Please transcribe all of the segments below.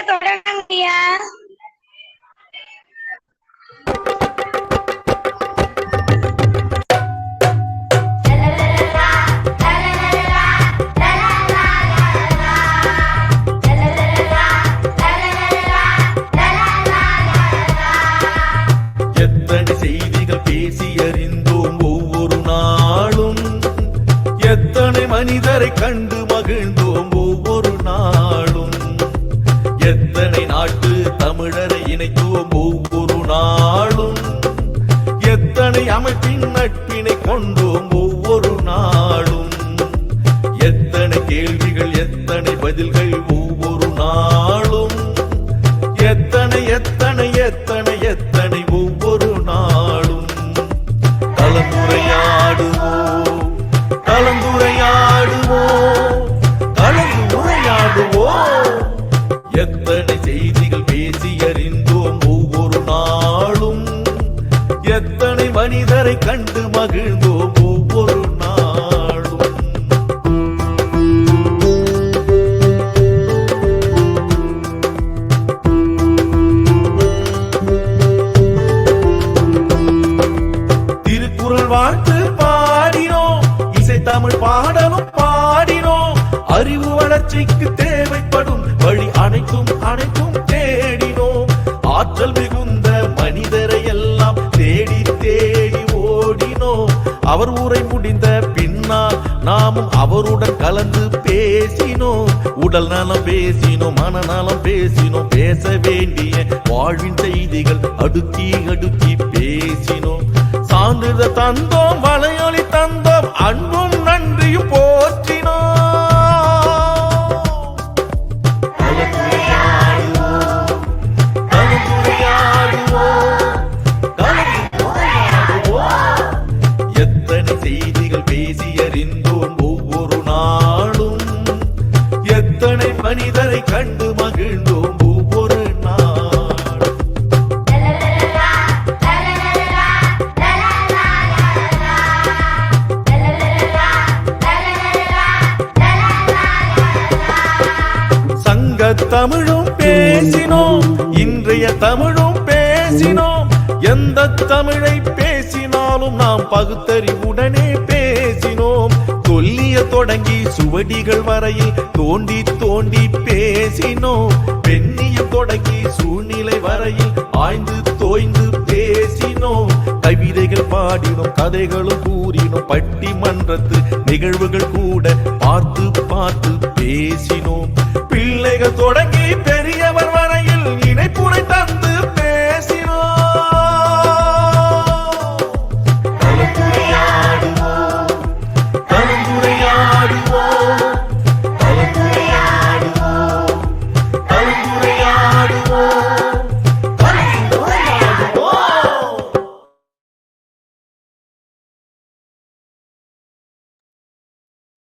தொடங்கய்யா. எத்தனை செய்திகள் பேசி அறிந்தோம் ஒவ்வொரு நாளும், எத்தனை மனிதரை கண்டு மகிழ்ந்தோம் ஒவ்வொரு நாளும், எத்தனை நாட்டு தமிழரை இணைத்தோம் ஒவ்வொரு நாளும், எத்தனை அமைப்பின் நட்பினை கொண்டோம் ஒவ்வொரு நாளும், எத்தனை கேள்விகள் எத்தனை பதில்கள் ஒவ்வொரு நாளும், எத்தனை எத்தனை எத்தனை எத்தனை ஒவ்வொரு நாளும். கலந்துரையாடுவோம் கலந்துரையாடுவோம் கலந்துரையாடுவோம். எத்தனை செய்திகள் பேசி அறிந்தோம் ஒவ்வொரு நாளும், எத்தனை மனிதரை கண்டு மகிழ்ந்தோம் ஒவ்வொரு நாளும். திருக்குறள் வாழ்த்து பாடினோம், இசை தமிழ் பாடலும் பாடினோம், அறிவு வளர்ச்சிக்கு தேவைப்படும் வழி அனைத்தும் அனைத்தும் தேடினோம். ஆற்றல் மிகுந்த மனிதரை எல்லாம் தேடி தேடி ஓடினோம். அவர் உரை முடிந்த பின்னால் நாமும் அவருடன் கலந்து பேசினோம். உடல் நலம் பேசினோம், மனநலம் பேசினோம், பேச வேண்டிய வாழ்வின் செய்திகள் அடுக்கி அடுக்கி பேசினோம். சான்றிதழ் தந்தோம், வலையொலி தந்தோம், அன்பும் நன்றியும் போற்றினோம். எத்தனை செய்திகள் பேசி அறிந்தோம் ஒவ்வொரு நாளும், எத்தனை மனிதரை கண்டு மகிழ்ந்தோம் ஒவ்வொரு நாளும். சங்க தமிழும் பேசினோம், இன்றைய தமிழும் பேசினோம். எந்த தமிழை பேசினாலும் நாம் பகுத்தறிவுடனே பேசினோம். தொல்லிய தொடங்கி சுவடிகள் வரையில் தோண்டி தோண்டி பேசினோம். பெண்ணியம் தொடங்கி சூழ்நிலை வரையில் ஆய்ந்து தோய்ந்து பேசினோம். கவிதைகள் பாடினோம், கதைகளும் கூறினோம், பட்டிமன்றத்து நிகழ்வுகள் கூட பார்த்து பார்த்து பேசினோம். பிள்ளைகள் தொடங்கி பெரியவர் வரையில் இணைப்புரை தந்து பேசினோம். கலந்துரையாடுவோம் கலந்துரையாடுவோம் கலந்துரையாடுவோம் கலந்துரையாடுவோம் கலந்துரையாடுவோம்.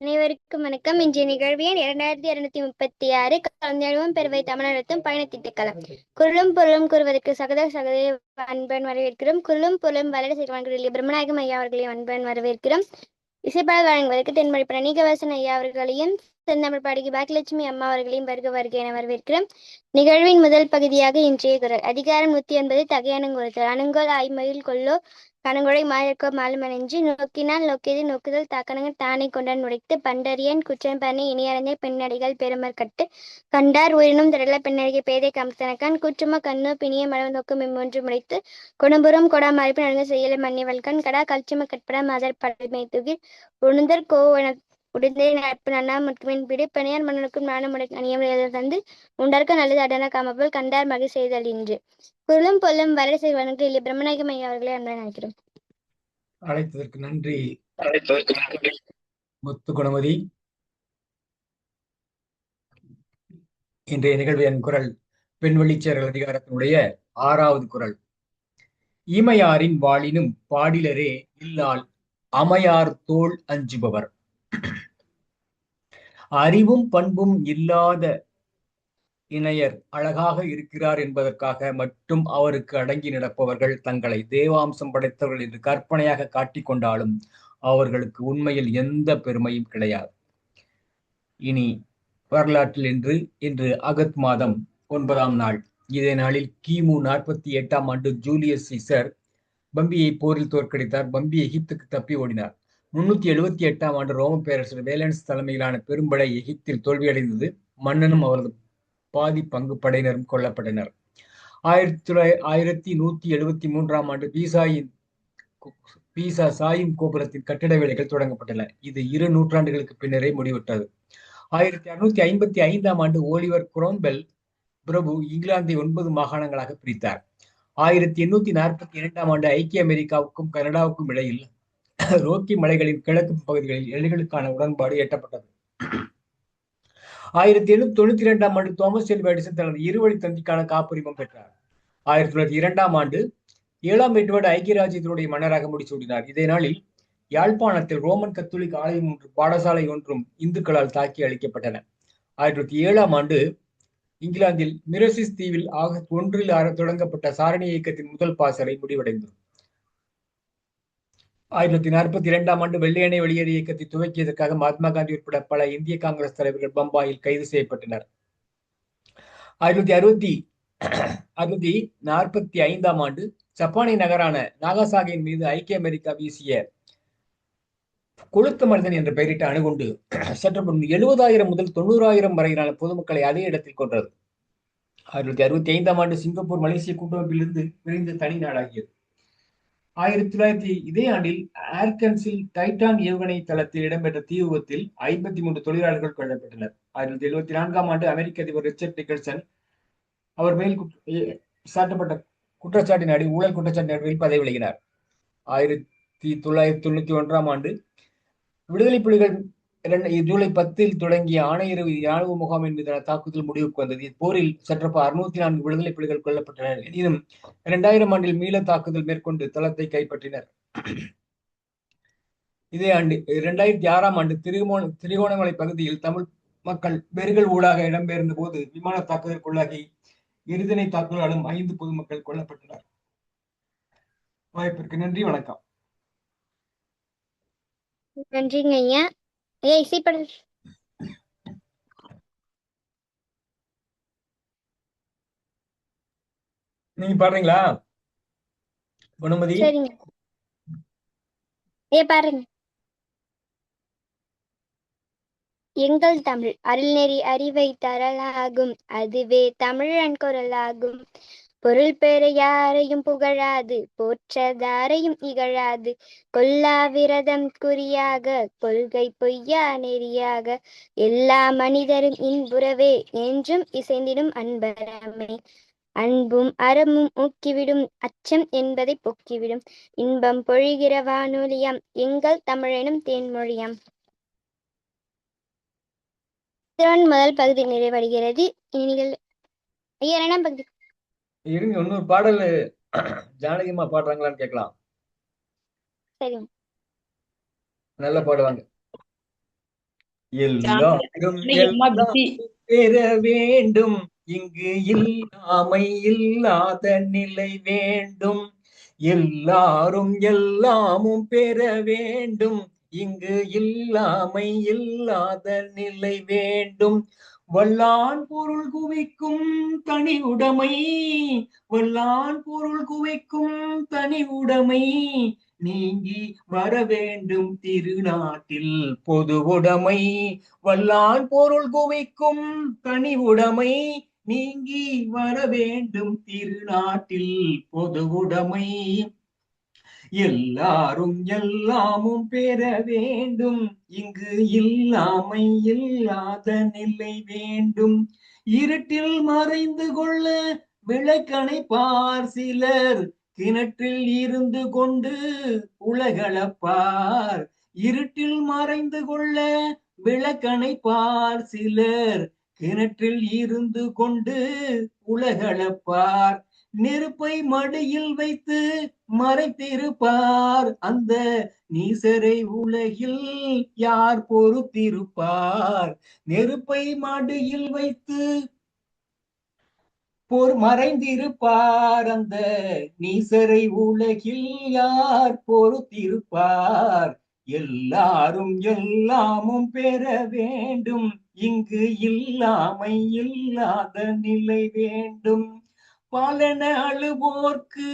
அனைவருக்கும் வணக்கம். இன்றைய நிகழ்வு எண் 2236 கலந்தாழ்வும் பெருவை தமிழகத்தும் பயணத்திட்டக்களம். குரலும் பொருளும் கூறுவதற்கு சகத சகதையை அன்பன் வரவேற்கிறோம். குரலும் பொருளும் வளர செய்வான்களில் பிரம்மநாயகம் ஐயா அவர்களையும் அன்பன் வரவேற்கிறோம். இசைப்பால் வழங்குவதற்கு தென்மொழி பிரணீகவாசன் ஐயா அவர்களையும் செந்தமிழ் பாடகி பாக்கியலட்சுமி அம்மா அவர்களையும் வருக வருக என வரவேற்கிறோம். நிகழ்வின் முதல் பகுதியாக இன்றைய குரல். அதிகாரம் 180 தகையணுங்குறுத்தல். அணுங்கோல் ஆய்மயில் கொல்லோ கணங்குழை மாயற்கோ மாலுமணின்றி நோக்கினால் நோக்கியது நோக்குதல் தாக்கணங்கள் தானே கொண்டான் உடைத்து பண்டரியன் குற்றம் பண்ணி இனியறிந்த பெண்ணடிகள் பெருமர் கட்டு கண்டார் உயிரினும் திரள பெண்ணடிகை பேதை கமத்தனக்கான் கூற்றுமோ கண்ணோ பிணிய மனவு நோக்கம் இம்மூன்று முடைத்து கொடும்புறம் கொடா மறைப்பு நடுங்க செய்யல மன்னிவல்கண் கடா கல்ச்சும கட்படா மதர் பழமை துகில் உணுந்தர் கோ உடுந்தை நட்பு நன்னா முற்குமின் பிடி பணியார் மன்னனுக்கும் நானும் அணியம் தந்து உண்டார்க்க நல்லது அடன காமப்போல் கண்டார் மகை செய்தல் இன்று. குரலும் பொல்லும் வரை செய்வானுக்கு இல்லை பிரம்மநாயகம் ஐயா அவர்களே அன்பை நினைக்கிறோம். அழைத்ததற்கு நன்றி முத்து குணமதி. இன்றைய நிகழ்வு என் குரல் பெண்வெளிச்சேரல் அதிகாரத்தினுடைய 6வது குரல். ஈமையாரின் வாளினும் பாடிலரே இல்லால் அமையார் தோள் அஞ்சுபவர். அறிவும் பண்பும் இல்லாத இணையர் அழகாக இருக்கிறார் என்பதற்காக மட்டும் அவருக்கு அடங்கி நடப்பவர்கள் தங்களை தேவாம்சம் படைத்தவர்கள் என்று கற்பனையாக காட்டிக்கொண்டாலும் அவர்களுக்கு உண்மையில் எந்த பெருமையும் கிடையாது. இனி வரலாற்றில் இன்று ஆகஸ்ட் மாதம் 9ஆம் நாள். இதே நாளில் கிமு 48ஆம் ஆண்டு ஜூலியஸ் சீசர் பம்பியை போரில் தோற்கடித்தார். பம்பி எகிப்துக்கு தப்பி ஓடினார். 378ஆம் ஆண்டு ரோம பேரரசர் வேலன்ஸ் தலைமையிலான பெரும்படை எகிப்தில் தோல்வியடைந்தது. மன்னனும் அவரது பாதி பங்கு படையினரும் கொல்லப்பட்டனர். 1173ஆம் ஆண்டு பீசா சாயும் கோபுரத்தின் கட்டிட வேலைகள் தொடங்கப்பட்டன. இது 2 நூற்றாண்டுகளுக்கு பின்னரே முடிவுற்றது. 1655ஆம் ஆண்டு ஓலிவர் குரோம்பெல் பிரபு இங்கிலாந்தை 9 மாகாணங்களாக பிரித்தார். 1842ஆம் ஆண்டு ஐக்கிய அமெரிக்காவுக்கும் கனடாவுக்கும் இடையில் ரோக்கி மலைகளின் கிழக்கு பகுதிகளில் எல்லைகளுக்கான உடன்பாடு எட்டப்பட்டது. 1892ஆம் ஆண்டு தோமஸ் எல்வா எடிசன் தனது இருவழி தந்திக்கான காப்புரிமம் பெற்றார். 1902ஆம் ஆண்டு 7ஆம் எட்வர்டு ஐக்கிய ராஜ்யத்தினுடைய மன்னராக முடிசூடினார். இதே நாளில் யாழ்ப்பாணத்தில் ரோமன் கத்தோலிக் ஆலயம் ஒன்றும் பாடசாலை ஒன்றும் இந்துக்களால் தாக்கி அளிக்கப்பட்டன. 1907ஆம் ஆண்டு இங்கிலாந்தில் மிரசிஸ் தீவில் ஆகஸ்ட் 1 தொடங்கப்பட்ட சாரணி இயக்கத்தின் முதல் பாசறை முடிவடைந்தது. 1942ஆம் ஆண்டு வெள்ளையனே வெளியேறு இயக்கத்தை துவக்கியதற்காக மகாத்மா காந்தி உட்பட பல இந்திய காங்கிரஸ் தலைவர்கள் பம்பாயில் கைது செய்யப்பட்டனர். 1945ஆம் ஆண்டு ஜப்பானிய நகரான நாகாசாகியின் மீது ஐக்கிய அமெரிக்கா வீசிய கொளுத்த மனிதன் என்ற பெயரிட்ட அணுகுண்டு சற்று 70,000 முதல் 90,000 வரையிலான பொதுமக்களை அதே இடத்தில் கொன்றது. 1965ஆம் ஆண்டு சிங்கப்பூர் மலேசிய கூட்டமைப்பிலிருந்து பிரிந்து தனி நாடாகியது. 1900 இதே ஆண்டில் ஏர்கன்ஸில் டைட்டான் ஏவுகணை தளத்தில் இடம்பெற்ற தீ விபத்தில் 53 தொழிலாளர்கள் கொல்லப்பட்டனர். 1974ஆம் ஆண்டு அமெரிக்க அதிபர் ரிச்சர்ட் நிக்கல்சன் அவர் மேல் சாட்டப்பட்ட குற்றச்சாட்டின் ஊழல் குற்றச்சாட்டின் அடிப்படையில் பதவி விலகினார். 1991ஆம் ஆண்டு விடுதலை புலிகள் ஜூலை 10 தொடங்கிய ஆணையரவு ராணுவ முகாமின் மீதான தாக்குதல் முடிவுக்கு வந்தது. இப்போரில் சற்றப்ப 604 விடுதலை புலிகள் கொல்லப்பட்டனர். எனினும் 2000 ஆண்டில் மீள தாக்குதல் மேற்கொண்டு தளத்தை கைப்பற்றினர். இதே ஆண்டு 2006ஆம் ஆண்டு திரிகோணமலை பகுதியில் தமிழ் மக்கள் பெருகல் ஊடாக இடம்பெயர்ந்த போது விமான தாக்குதலுக்குள்ளாகி எரிதனை தாக்குதலாலும் 5 பொதுமக்கள் கொல்லப்பட்டனர். வாய்ப்பிற்கு நன்றி, வணக்கம். நன்றிங்க ஐயா. ஐயா இசைப்படல். நீங்க பாடுறீங்களா குணமதி? சரிங்க ஐயா, பாருங்க. எங்கள் தமிழ் அருள்நெறி அறிவை தரலாகும், அதுவே தமிழன் குரலாகும். பொருள் பெற யாரையும் புகழாது, போற்றதாரையும் இகழாது. கொல்லா விரதம் குறியாக, கொள்கை பொய்யா நெறியாக. எல்லா மனிதரும் இன்புறவே, என்றும் இசைந்திடும் அன்பரமே. அன்பும் அறமும் ஊக்கிவிடும், அச்சம் என்பதை போக்கிவிடும். இன்பம் பொழிகிற வானொலியாம், எங்கள் தமிழெனும் தேன்மொழியாம். முதல் பகுதி நிறைவடைகிறது. ஐயா 2ஆம் பகுதி. இருங்க, இன்னொரு பாடல் ஜானகிமா பாடுறாங்களான்னு கேட்கலாம். சரி, நல்லா பாடுவாங்க. எல்லாரும் பெற வேண்டும், இங்கு இல்லாமை இல்லாத நிலை வேண்டும். எல்லாரும் எல்லாமும் பெற வேண்டும், இங்கு இல்லாமை இல்லாத நிலை வேண்டும். வல்லான் பொருள் குவிக்கும் தனி உடைமை, வல்லான் பொருள் குவிக்கும் தனி உடைமை நீங்கி வர வேண்டும் திருநாட்டில் பொது உடைமை. வல்லான் பொருள் குவிக்கும் தனி உடைமை நீங்கி வர வேண்டும் திருநாட்டில் பொது உடைமை. எல்லாரும் எல்லாமும் பெற வேண்டும், இங்கு இல்லாமை இல்லாத நிலை வேண்டும். இருட்டில் மறைந்து கொள்ள விளக்கணை பார் சிலர், கிணற்றில் இருந்து கொண்டு உலகளப்பார். இருட்டில் மறைந்து கொள்ள விளக்கணை பார் சிலர், கிணற்றில் இருந்து கொண்டு உலகளப்பார். நெருப்பை மடியில் வைத்து மறைத்திருப்பார், அந்த நீசரை உலகில் யார் பொறுத்திருப்பார். நெருப்பை மடியில் வைத்து மறைந்திருப்பார், அந்த நீசரை உலகில் யார் பொறுத்திருப்பார். எல்லாரும் எல்லாமும் பெற வேண்டும், இங்கு இல்லாமை இல்லாத நிலை வேண்டும். பாலென அழுவோர்க்கு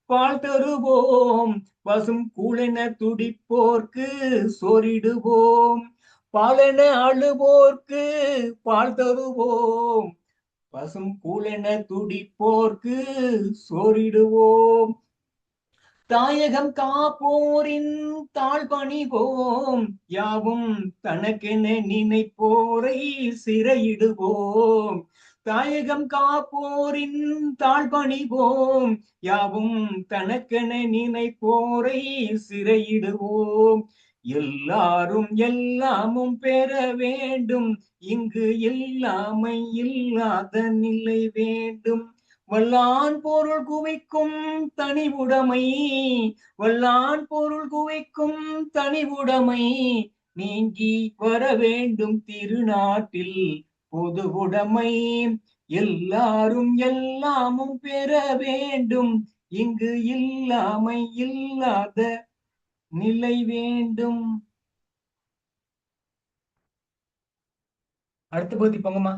பால் தருவோம், பசும் கூழென துடிப்போர்க்கு சோறிடுவோம். பாலென அழுவோர்க்கு பால் தருவோம், பசும் கூழென துடிப்போர்க்கு சோறிடுவோம். தாயகம் காப்போரின் தாழ் பணிவோம், யாவும் தனக்கென நினைப்போரை சிறையிடுவோம். தாயகம் காப்போரின் தாழ் பணிவோம், யாவும் தனக்கென நினைப்போரை சிறையிடுவோம். எல்லாரும் எல்லாமும் பெற வேண்டும், இங்கு இல்லாமை இல்லாத நிலை வேண்டும். வல்லான் பொருள் குவிக்கும் தனிவுடைமை, வல்லான் பொருள் குவிக்கும் தனிவுடைமை, நீங்கி வர வேண்டும் திருநாட்டில் பொதுவுடைமை. எல்லாரும் எல்லாமும் பெற வேண்டும், இங்கு இல்லாமை இல்லாத நிலை வேண்டும். அடுத்த பகுதி போங்கம்மா.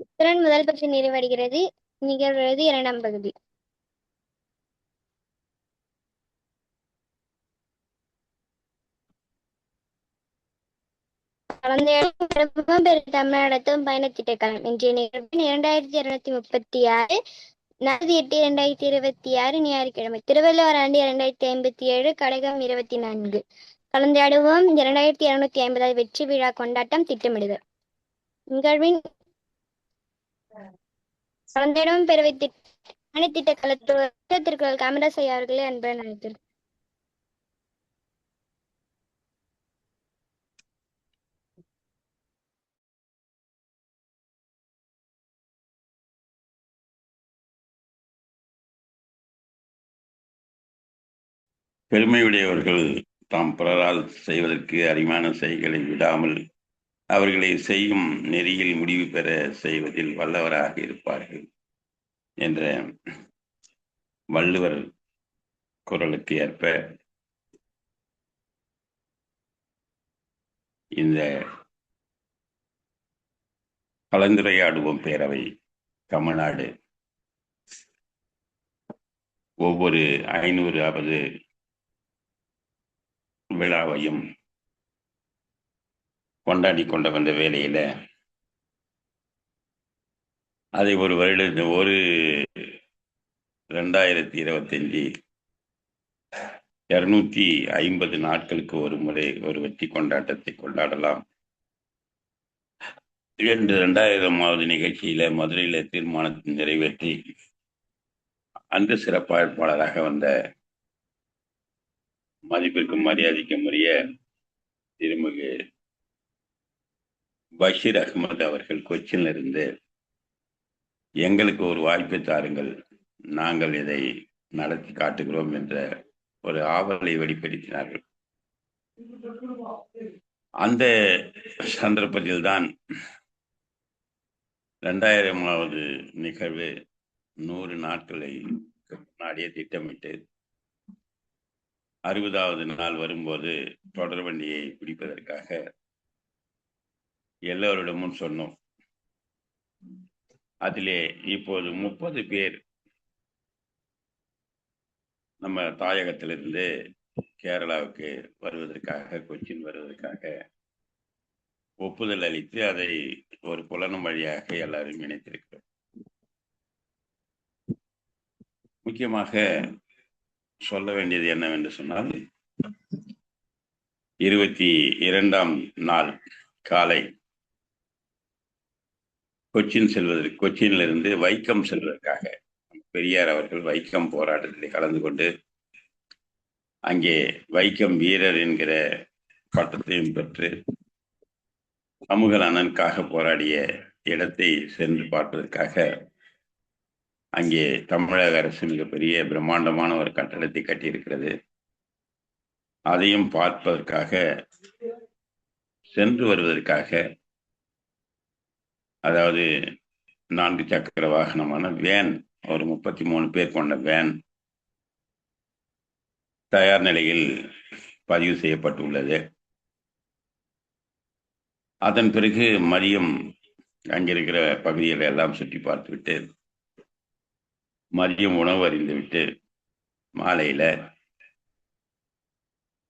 இத்துடன் முதல் பகுதி நிறைவடைகிறது. நிகழ்வது இரண்டாம் பகுதி. தமிழ் நடத்தும் பயணத்திட்டக்காலம். இன்றைய நிகழ்வு 2236 4/8/2026 ஞாயிற்றுக்கிழமை. திருவள்ளுவர் ஆண்டு 2057, கடகம் 24. கலந்தாடுவோம் 2250 வெற்றி விழா கொண்டாட்டம் திட்டமிடுதல். நிகழ்வின் கலந்தாடுவோம் பேரவை திட்ட கலத்துவ திருக்குறள் காமராஜ் ஐயா அவர்களே அன்புடன் அழைத்தார். பெருமையுடையவர்கள் தாம் பிறரால் செய்வதற்கு அரிமான செய்களை விடாமல் அவர்களை செய்யும் நெறியில் முடிவு பெற செய்வதில் வல்லவராக இருப்பார்கள் என்ற வள்ளுவர் குறளுக்கு ஏற்ப இந்த கலந்துரையாடுவோம் பேரவை தமிழ்நாடு ஒவ்வொரு 500வது விழாவையும் கொண்டாடி கொண்ட வந்த வேளையில அதை ஒரு 2025 250 நாட்களுக்கு ஒரு முறை ஒரு வெற்றி கொண்டாட்டத்தை கொண்டாடலாம் என்று 2000வது நிகழ்ச்சியில மதுரையில தீர்மானத்தை நிறைவேற்றி அந்த சிறப்பாளராக வந்த மதிப்பிற்கும் மரியாதைக்கும் உரிய திருமிகு பஷீர் அகமது அவர்கள் கொச்சியில் இருந்து எங்களுக்கு ஒரு வாய்ப்பை தாருங்கள், நாங்கள் இதை நடத்தி காட்டுகிறோம் என்ற ஒரு ஆவலை வெளிப்படுத்தினார்கள். அந்த சந்தர்ப்பத்தில் தான் 2000வது நிகழ்வு 100 நாட்களை முன்னாடியே திட்டமிட்டு 60வது நாள் வரும்போது தொடர் வண்டியை பிடிப்பதற்காக எல்லோரிடமும் சொன்னோம். அதிலே இப்போது 30 பேர் நம்ம தாயகத்திலிருந்து கேரளாவுக்கு வருவதற்காக கொச்சின் வருவதற்காக ஒப்புதல் அளித்து அதை ஒரு புலனும் வழியாக எல்லாரும் இணைத்திருக்கிறோம். முக்கியமாக சொல்ல வேண்டியது என்னவென்று சொன்னால் 22ஆம் நாள் காலை கொச்சினிலிருந்து வைக்கம் செல்வதற்காக பெரியார் அவர்கள் வைக்கம் போராட்டத்தில் கலந்து கொண்டு அங்கே வைக்கம் வீரர் என்கிற பட்டத்தையும் பெற்று சமூக நலனுக்காக போராடிய இடத்தை சென்று பார்ப்பதற்காக அங்கே தமிழக அரசு மிகப்பெரிய பிரம்மாண்டமான ஒரு கட்டடத்தை கட்டியிருக்கிறது. அதையும் பார்ப்பதற்காக சென்று வருவதற்காக, அதாவது 4 சக்கர வாகனமான வேன் ஒரு 33 பேர் கொண்ட வேன் தயார் நிலையில் பதிவு செய்யப்பட்டுள்ளது. அதன் பிறகு மதியம் அங்கிருக்கிற பகுதிகளை எல்லாம் சுற்றி பார்த்துவிட்டு மதியம் உணவு அறிந்துவிட்டு மாலையில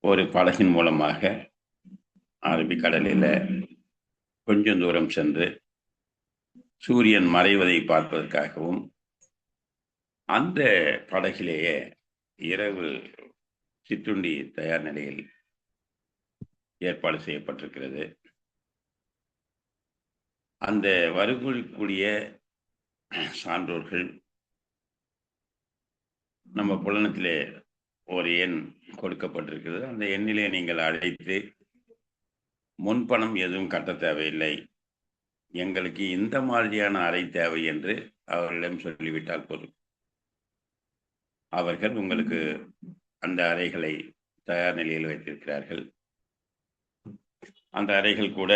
ஒரு படகின் மூலமாக அரபிக்கடலில கொஞ்சம் தூரம் சென்று சூரியன் மறைவதை பார்ப்பதற்காகவும் அந்த படகிலேயே இரவு சிற்றுண்டி தயார் நிலையில் ஏற்பாடு செய்யப்பட்டிருக்கிறது. அந்த வரக்கூடிய சான்றோர்கள் நம்ம புலனத்திலே ஒரு எண் கொடுக்கப்பட்டிருக்கிறது. அந்த எண்ணிலே நீங்கள் அழைத்து முன்பணம் எதுவும் கட்ட தேவையில்லை, எங்களுக்கு இந்த மாதிரியான அறை தேவை என்று அவர்களிடம் சொல்லிவிட்டால் போதும். அவர்கள் உங்களுக்கு அந்த அறைகளை தயார் நிலையில் வைத்திருக்கிறார்கள். அந்த அறைகள் கூட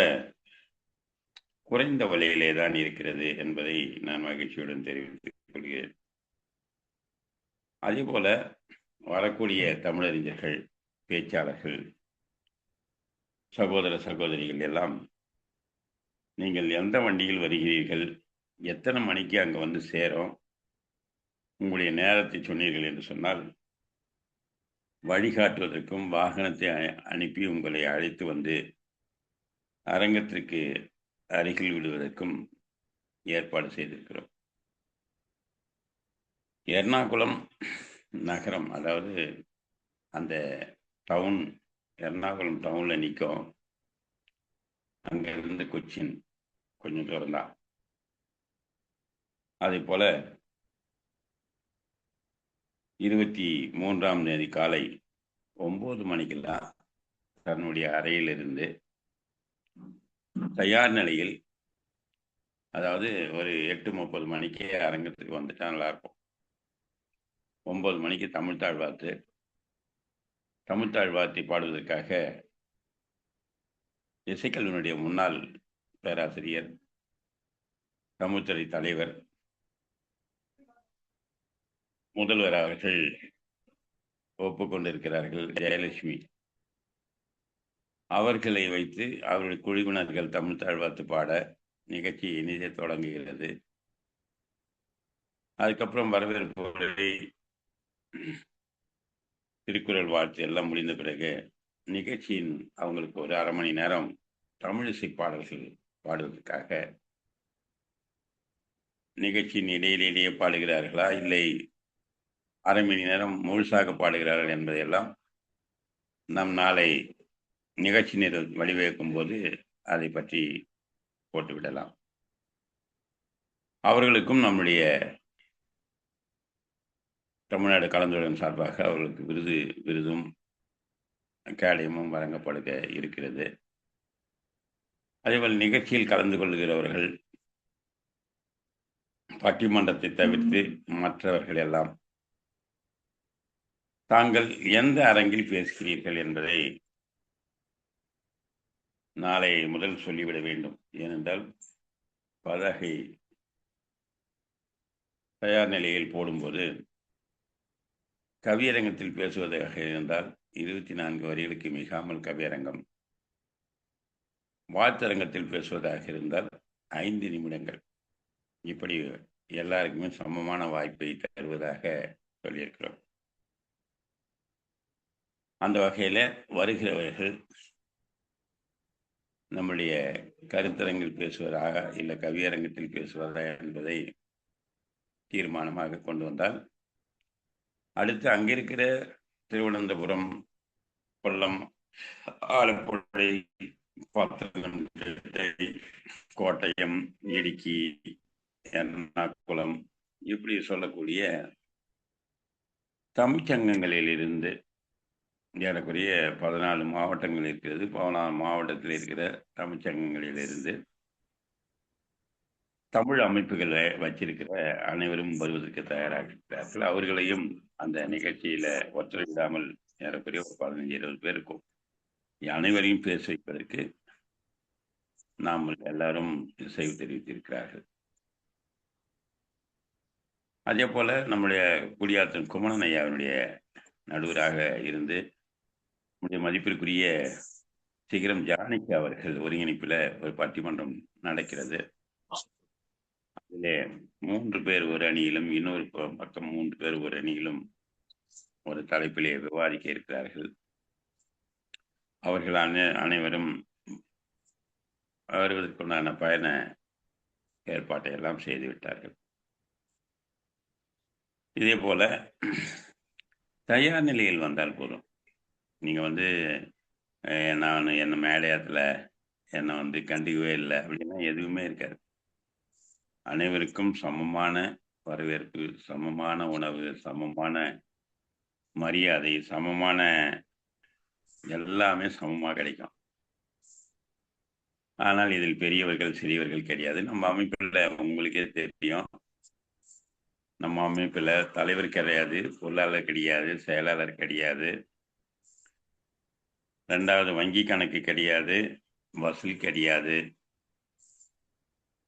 குறைந்த விலையிலே தான் இருக்கிறது என்பதை நான் மகிழ்ச்சியுடன் தெரிவித்துக் கொள்கிறேன். அதே போல வரக்கூடிய தமிழறிஞர்கள், பேச்சாளர்கள், சகோதர சகோதரிகள் எல்லாம் நீங்கள் எந்த வண்டியில் வருகிறீர்கள், எத்தனை மணிக்கு அங்கே வந்து சேரும், உங்களுடைய நேரத்தை சொன்னீர்கள் என்று சொன்னால் வழிகாட்டுவதற்கும் வாகனத்தை அனுப்பி உங்களை அழைத்து வந்து அரங்கத்திற்கு அருகில் விடுவதற்கும் ஏற்பாடு செய்திருக்கிறோம். எர்ணாகுளம் நகரம், அதாவது அந்த டவுன், எர்ணாகுளம் டவுன்ல நிற்கும். அங்கிருந்து கொச்சின் கொஞ்சம் தூரம் தான். அதே போல 23ஆம் தேதி காலை 9 மணிக்கெல்லாம் தன்னுடைய அறையிலிருந்து தயார் நிலையில், அதாவது ஒரு 8:30 மணிக்கே அரங்கத்துக்கு வந்துட்டா நல்லா இருக்கும். 9 மணிக்கு தமிழ்த்தாழ்வார்த்தை பாடுவதற்காக இசைக்கல்லூரியுடைய முன்னாள் பேராசிரியர், தமிழ்துறை தலைவர், முதல்வர் அவர்கள் ஒப்புக்கொண்டிருக்கிறார்கள். ஜெயலட்சுமி அவர்களை வைத்து அவர்கள் குழுவினர்கள் தமிழ்த்தாழ்வார்த்து பாட நிகழ்ச்சி இனிதே தொடங்குகிறது. அதுக்கப்புறம் வரவேற்பு உரை, திருக்குறள் வாழ்த்து எல்லாம் முடிந்த பிறகு நிகழ்ச்சியின் அவங்களுக்கு ஒரு அரை மணி நேரம் தமிழிசை பாடல்கள் பாடுவதற்காக, நிகழ்ச்சியின் இடையிலேயே பாடுகிறார்களா இல்லை அரை மணி நேரம் முழுசாக பாடுகிறார்கள் என்பதையெல்லாம் நம் நாளை நிகழ்ச்சி நிரல் வழிவகுக்கும் போது அதை பற்றி போட்டுவிடலாம். அவர்களுக்கும் நம்முடைய தமிழ்நாடு கலந்துரையின் சார்பாக அவர்களுக்கு விருதும் கேடயமும் வழங்கப்படுக இருக்கிறது. அதேபோல் நிகழ்ச்சியில் கலந்து கொள்கிறவர்கள் பட்டிமன்றத்தை தவிர்த்து மற்றவர்கள் எல்லாம் தாங்கள் எந்த அரங்கில் பேசுகிறீர்கள் என்பதை நாளை முதல் சொல்லிவிட வேண்டும். ஏனென்றால் பதாகை தயார் நிலையில் போடும்போது கவியரங்கத்தில் பேசுவதாக இருந்தால் 24 வரிகளுக்கு மிகாமல் கவியரங்கம், வாழ்த்தரங்கத்தில் பேசுவதாக இருந்தால் 5 நிமிடங்கள், இப்படி எல்லாருக்குமே சமமான வாய்ப்பை தருவதாக சொல்லியிருக்கிறோம். அந்த வகையில் வருகிறவர்கள் நம்முடைய கருத்தரங்கில் பேசுவதாக இல்லை கவியரங்கத்தில் பேசுவதா என்பதை தீர்மானமாக கொண்டு வந்தால், அடுத்து அங்கிருக்கிற திருவனந்தபுரம், கொல்லம், ஆலப்புழை, பத்தனம்திட்டை, கோட்டயம், இடுக்கி, எர்ணாகுளம் இப்படி சொல்லக்கூடிய தமிழ்ச்சங்கங்களிலிருந்து ஏறக்குறைய 14 மாவட்டங்கள் இருக்கிறது. 14 மாவட்டத்தில் இருக்கிற தமிழ்ச்சங்கங்களிலிருந்து தமிழ் அமைப்புகளை வச்சிருக்கிற அனைவரும் வருவதற்கு தயாராக இருக்கிறார்கள். அவர்களையும் அந்த நிகழ்ச்சியில ஒத்துழைவிடாமல் ஏறக்குறைய ஒரு 15-20 பேர் இருக்கும். அனைவரையும் பேச வைப்பதற்கு நாம் எல்லாரும் இசைவு தெரிவித்திருக்கிறார்கள். அதே போல நம்முடைய குடியாத்தம் குமரன் ஐயாவினுடைய நடுவராக இருந்து நம்முடைய மதிப்பிற்குரிய சிகரம் ஜானகி அவர்கள் ஒருங்கிணைப்பில் ஒரு பட்டிமன்றம் நடக்கிறது. அதிலே 3 பேர் ஒரு அணியிலும் இன்னொரு பக்கம் 3 பேர் ஒரு அணியிலும் ஒரு தலைப்பிலே விவாதிக்க இருக்கிறார்கள். அவர்கள் அனைவரும் வருவதற்குண்டான பயண ஏற்பாட்டை எல்லாம் செய்து விட்டார்கள். இதே போல தயார் நிலையில் வந்தால் போதும். நீங்கள் நான் என்ன மேடையத்தில் என்னை கண்டுக்கவே இல்லை அப்படின்னா எதுவுமே இருக்காது. அனைவருக்கும் சமமான வரவேற்பு, சமமான உணவு, சமமான மரியாதை, சமமான எல்லாமே சமமாக கிடைக்கும். ஆனால் இதில் பெரியவர்கள் சிறியவர்கள் கிடையாது. நம்ம அமைப்பில் உங்களுக்கே தெரியும், நம்ம அமைப்பில் தலைவர் கிடையாது, பொருளாளர் கிடையாது, செயலாளர் கிடையாது, 2வது வங்கி கணக்கு கிடையாது, வசூல் கிடையாது.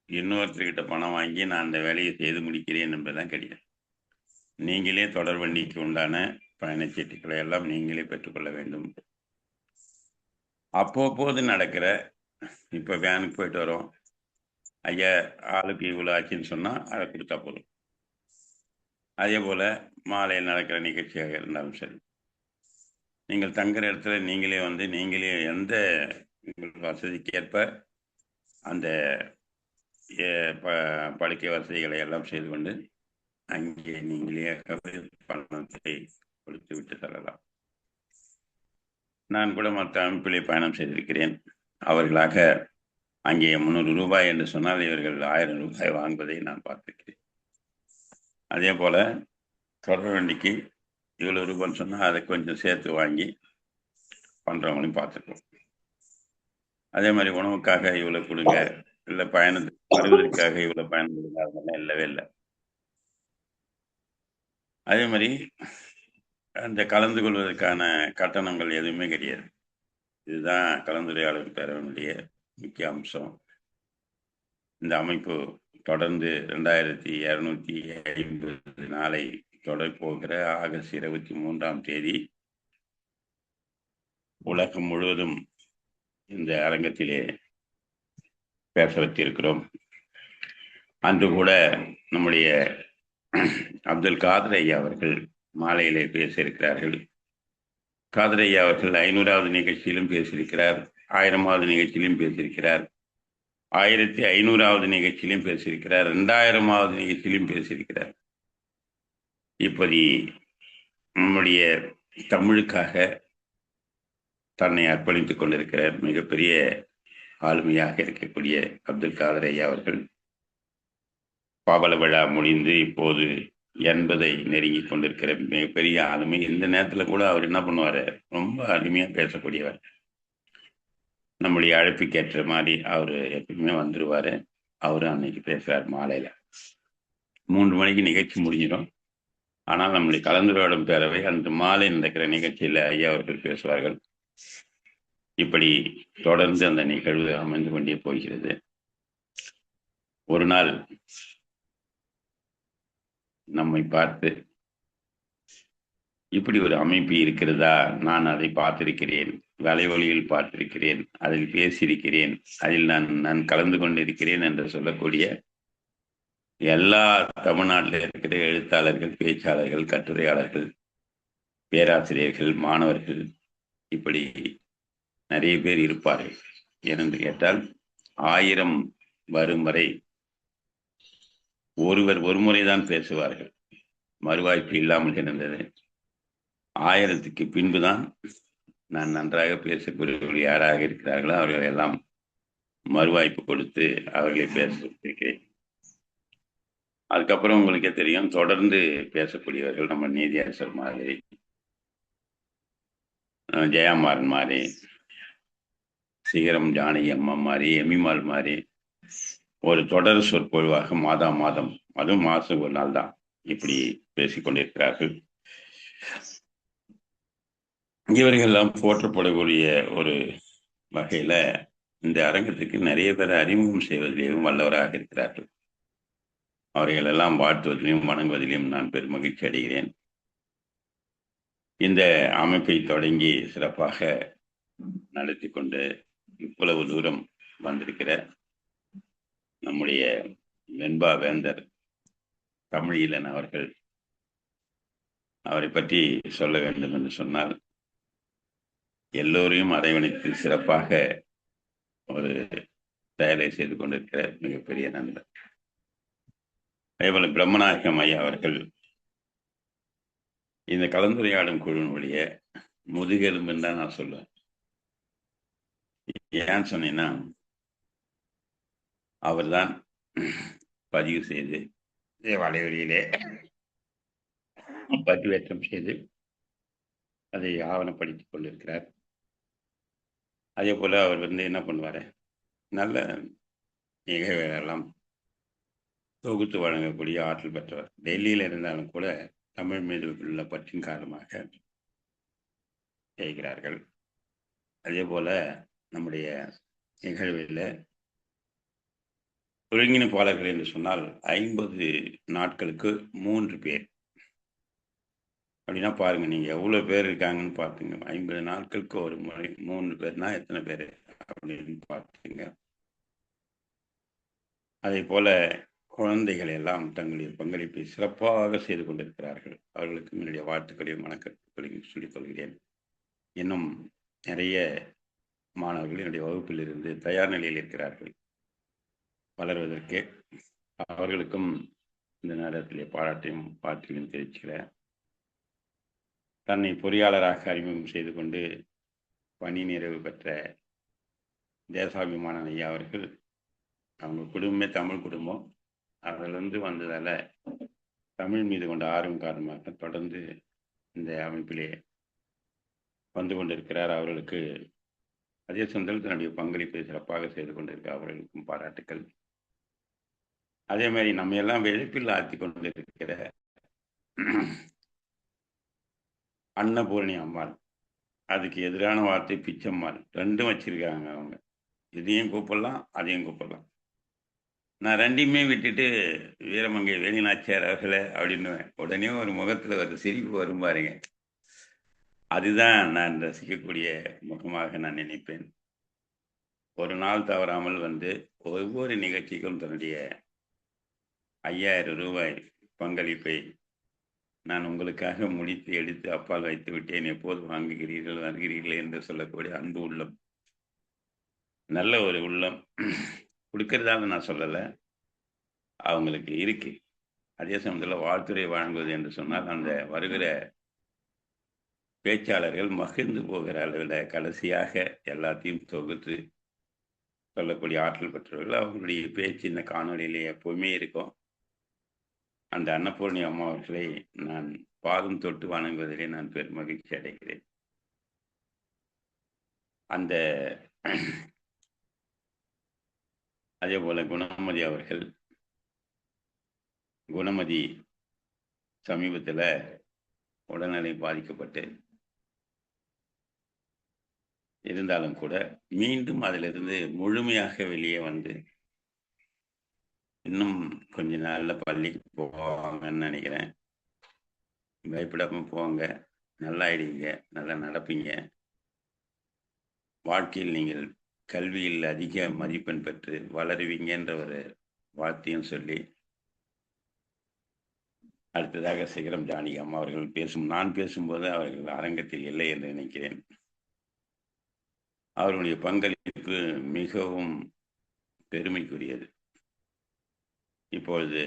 இன்னொருத்தர்கிட்ட பணம் வாங்கி நான் அந்த வேலையை செய்து முடிக்கிறேன் என்பதுதான் கிடையாது. நீங்களே தொடர் வண்டிக்கு உண்டான பயணச்சீட்டுகளை எல்லாம் நீங்களே பெற்றுக்கொள்ள வேண்டும். அப்போது நடக்கிற, இப்போ வேனுக்கு போயிட்டு வரோம், ஐயா ஆளுக்கு இவ்வளோ ஆச்சுன்னு சொன்னால் அதை கொடுத்தா போதும். அதே போல் மாலையில் நடக்கிற நிகழ்ச்சியாக இருந்தாலும் சரி, நீங்கள் தங்குற இடத்துல நீங்களே எந்த உங்கள் வசதிக்கேற்ப அந்த படுக்கை வசதிகளை எல்லாம் செய்து கொண்டு அங்கே நீங்களே பணத்தை கொடுத்து விட்டு தரலாம். நான் கூட மற்ற அமைப்பிலே பயணம் செய்திருக்கிறேன். அவர்களாக அங்கே 300 ரூபாய் என்று சொன்னால் இவர்கள் 1000 ரூபாய் வாங்குவதை நான் பார்த்திருக்கிறேன். அதே போல தொடர் வண்டிக்கு இவ்வளோ ரூபான்னு சொன்னால் அதை கொஞ்சம் சேர்த்து வாங்கி பண்ணுறவங்களையும் பார்த்துருக்கோம். அதே மாதிரி உணவுக்காக இவ்வளோ கொடுங்க, இல்லை பயணத்துக்கு வருவதற்காக இவ்வளோ பயணம் கொடுங்க, அதெல்லாம் இல்லவே இல்லை. அதே மாதிரி அந்த கலந்து கொள்வதற்கான கட்டணங்கள் எதுவுமே கிடையாது. இதுதான் கலந்துரையாடல் பேரவனுடைய முக்கிய அம்சம். இந்த அமைப்பு தொடர்ந்து 2250 நாளை தொடர் போகிற ஆகஸ்ட் 23ஆம் தேதி உலகம் முழுவதும் இந்த அரங்கத்திலே பேச வைத்திருக்கிறோம். அன்று கூட நம்முடைய அப்துல் காதர் ஐயா அவர்கள் மாலையிலே பேசியிருக்கிறார்கள். காதர் ஐயா அவர்கள் 500வது நிகழ்ச்சியிலும் பேசியிருக்கிறார், 1000வது நிகழ்ச்சியிலும் பேசியிருக்கிறார், 1500வது நிகழ்ச்சியிலும் பேசியிருக்கிறார், 2000வது நிகழ்ச்சியிலும் பேசியிருக்கிறார். இப்படி நம்முடைய தமிழுக்காக தன்னை அர்ப்பணித்துக் கொண்டிருக்கிற மிகப்பெரிய ஆளுமையாக இருக்கக்கூடிய அப்துல் காதர் ஐயா அவர்கள் பாபல விழா முடிந்து இப்போது 80 நெருங்கி கொண்டிருக்கிற மிகப்பெரிய ஆளுமை. இந்த நேரத்தில் கூட அவர் என்ன பண்ணுவார், ரொம்ப அருமையாக பேசக்கூடியவர். நம்முடைய அழைப்புக்கேற்ற மாதிரி அவர் எப்பயுமே வந்துடுவார். அவரும் அன்னைக்கு பேசுவார். மாலையில் 3 மணிக்கு நிகழ்ச்சி முடிஞ்சிடும். ஆனால் நம்முடைய கலந்துரையாடும் பேரவை அந்த மாலை நடக்கிற நிகழ்ச்சியில் ஐயா அவர்கள் பேசுவார்கள். இப்படி தொடர்ந்து அந்த நிகழ்வு அமைந்து கொண்டே போகிறது. ஒரு நாள் நம்மை பார்த்து, இப்படி ஒரு அமைப்பு இருக்கிறதா, நான் அதை பார்த்திருக்கிறேன், வலைவழியில் பார்த்திருக்கிறேன், அதில் பேசியிருக்கிறேன், அதில் நான் கலந்து கொண்டிருக்கிறேன் என்று சொல்லக்கூடிய எல்லா தமிழ்நாட்டில் இருக்கிற எழுத்தாளர்கள், பேச்சாளர்கள், கட்டுரையாளர்கள், பேராசிரியர்கள், மாணவர்கள், இப்படி நிறைய பேர் இருப்பார்கள். ஏனென்று கேட்டால் 1000 வரும் வரை ஒருவர் ஒரு முறைதான் பேசுவார்கள். மறுவாய்ப்பு இல்லாமல் இருந்தது. 1000க்கு பின்புதான் நான் நன்றாக பேசக்கூடியவர்கள் யாராக இருக்கிறார்களோ அவர்கள் எல்லாம் மறுவாய்ப்பு கொடுத்து அவர்களை பேச வைத்திருக்கிறேன். அதுக்கப்புறம் உங்களுக்கே தெரியும், தொடர்ந்து பேசக்கூடியவர்கள் நம்ம நீதியரசர் மாதிரி, ஜெயாமாறன் மாதிரி, சிகரம் ஜானகி அம்மா மாதிரி, எமிமாள் மாதிரி ஒரு தொடர் சொற்பொழிவாக மாதம் அதுவும் மாதம் ஒரு நாள் தான் இப்படி பேசிக்கொண்டிருக்கிறார்கள். இவர்கள் எல்லாம் போற்றப்படக்கூடிய ஒரு வகையில இந்த அரங்கத்துக்கு நிறைய பேர் அறிமுகம் செய்வதிலேயும் வல்லவராக இருக்கிறார்கள். அவர்கள் எல்லாம் வாழ்த்துவதிலும் வணங்குவதிலும் நான் பெருமகிழ்ச்சி அடைகிறேன். இந்த அமைப்பை தொடங்கி சிறப்பாக நடத்தி கொண்டு இவ்வளவு தூரம் வந்திருக்கிற நம்முடைய வெண்பா வேந்தர் தமிழீழன் அவர்கள், அவரை பற்றி சொல்ல வேண்டும் என்று சொன்னால், எல்லோரையும் அரவணைத்து சிறப்பாக ஒரு செயலை செய்து கொண்டிருக்கிற மிகப்பெரிய நண்பர். அதேபோல பிரம்மநாயகம் ஐயா அவர்கள் இந்த கலந்துரையாடும் குழுவினுடைய முதுகெலும்புன்னு தான் நான் சொல்லுவேன். ஏன்னு சொன்னீங்கன்னா, அவர் தான் பதிவு செய்து வலைவெளியிலே பதிவேற்றம் செய்து அதை ஆவணப்படுத்திக் கொண்டிருக்கிறார். அதே போல அவர் என்ன பண்ணுவார், நல்ல நிகழ்வுகளெல்லாம் தொகுத்து வழங்கக்கூடிய ஆற்றல் பெற்றவர். டெல்லியில் இருந்தாலும் கூட தமிழ் மீது உள்ள பற்றின் காரணமாக செய்கிறார்கள். அதே போல நம்முடைய நிகழ்வில் ஒருங்கிணைப்பாளர்கள் என்று சொன்னால் 50 நாட்களுக்கு 3 பேர் அப்படின்னா பாருங்க, நீங்க எவ்வளவு பேர் இருக்காங்கன்னு பார்த்துங்க. 50 நாட்களுக்கு ஒரு முறை 3 பேர்னா எத்தனை பேர் அப்படின்னு பார்த்துங்க. அதே போல குழந்தைகள் எல்லாம் தங்களுடைய பங்களிப்பை சிறப்பாக செய்து கொண்டிருக்கிறார்கள். அவர்களுக்கு என்னுடைய வாழ்த்துக்களையும் வணக்கங்களையும் சொல்லிக் கொள்கிறேன். இன்னும் நிறைய மாணவர்கள் என்னுடைய வகுப்பில் இருந்து தயார் நிலையில் இருக்கிறார்கள் வளர்வதற்கு. அவர்களுக்கும் இந்த நேரத்திலே பாராட்டையும் வாழ்த்தையும் தெரிவிக்கிறேன். தன்னை பொறியாளராக அறிமுகம் செய்து கொண்டு பணி நிறைவு பெற்ற தேசாபிமான ஐயா அவர்கள், அவங்க குடும்பமே தமிழ் குடும்பம். அதிலிருந்து வந்ததால தமிழ் மீது கொண்ட ஆர்வம் காரணமாக தொடர்ந்து இந்த அமைப்பிலே வந்து கொண்டிருக்கிறார். அவர்களுக்கு அதே சொந்தத்தில் தன்னுடைய பங்களிப்பை சிறப்பாக செய்து கொண்டிருக்கிறார். அவர்களுக்கும் பாராட்டுக்கள். அதே மாதிரி நம்ம எல்லாம் வெளுப்பில் ஆற்றி கொண்டிருக்கிற அன்னபூரணி அம்மாள், அதுக்கு எதிரான வார்த்தை பிச்சம்மாள், ரெண்டும் வச்சிருக்காங்க. அவங்க இதையும் கூப்பிடலாம் அதையும் கூப்பிடலாம். நான் ரெண்டையுமே விட்டுட்டு வீரமங்கை வேணிநாச்சியார் அவர்களே அப்படின்னு உடனே ஒரு முகத்துல ஒரு சிரிப்பு வரும் பாருங்க. அதுதான் நான் ரசிக்கக்கூடிய முகமாக நான் நினைப்பேன். ஒரு நாள் தவறாமல் வந்து ஒவ்வொரு நிகழ்ச்சிக்கும் தன்னுடைய 5000 ரூபாய் பங்களிப்பை நான் உங்களுக்காக முடித்து எடுத்து அப்பால் வைத்து விட்டேன், எப்போது வாங்குகிறீர்கள் வருகிறீர்கள் என்று சொல்லக்கூடிய அன்பு உள்ளம், நல்ல ஒரு உள்ளம் கொடுக்கறதால நான் சொல்லலை, அவங்களுக்கு இருக்கு. அதே சமயத்தில் வாழ்த்துறை வழங்குவது என்று சொன்னால் அந்த வருகிற பேச்சாளர்கள் மகிழ்ந்து போகிற அளவில் கடைசியாக எல்லாத்தையும் தொகுத்து சொல்லக்கூடிய ஆற்றல் பெற்றவர்கள். அவர்களுடைய பேச்சு இந்த காணொலியிலே எப்பவுமே இருக்கும். அந்த அன்னபூர்ணி அம்மா அவர்களை நான் பாதம் தொட்டு வணங்குவதிலே நான் பெரும் மகிழ்ச்சி அடைகிறேன். அந்த அதே போல குணமதி அவர்கள், குணமதி சமீபத்தில் உடல்நிலை பாதிக்கப்பட்டு இருந்தாலும் கூட மீண்டும் அதிலிருந்து முழுமையாக வெளியே வந்து இன்னும் கொஞ்ச நாளில் பள்ளிக்கு போவாங்கன்னு நினைக்கிறேன். பயப்படாமல் போங்க, நல்லாயிடுவீங்க, நல்லா நடப்பீங்க. வாழ்க்கையில் நீங்கள் கல்வியில் அதிக மதிப்பெண் பெற்று வளருவீங்கன்ற ஒரு வார்த்தையும் சொல்லி, அடுத்ததாக சிகரம் ஜானகி அம்மா அவர்கள் நான் பேசும்போது அவர்கள் அரங்கத்தில் இல்லை என்று நினைக்கிறேன். அவருடைய பங்களிப்பு மிகவும் பெருமைக்குரியது. இப்பொழுது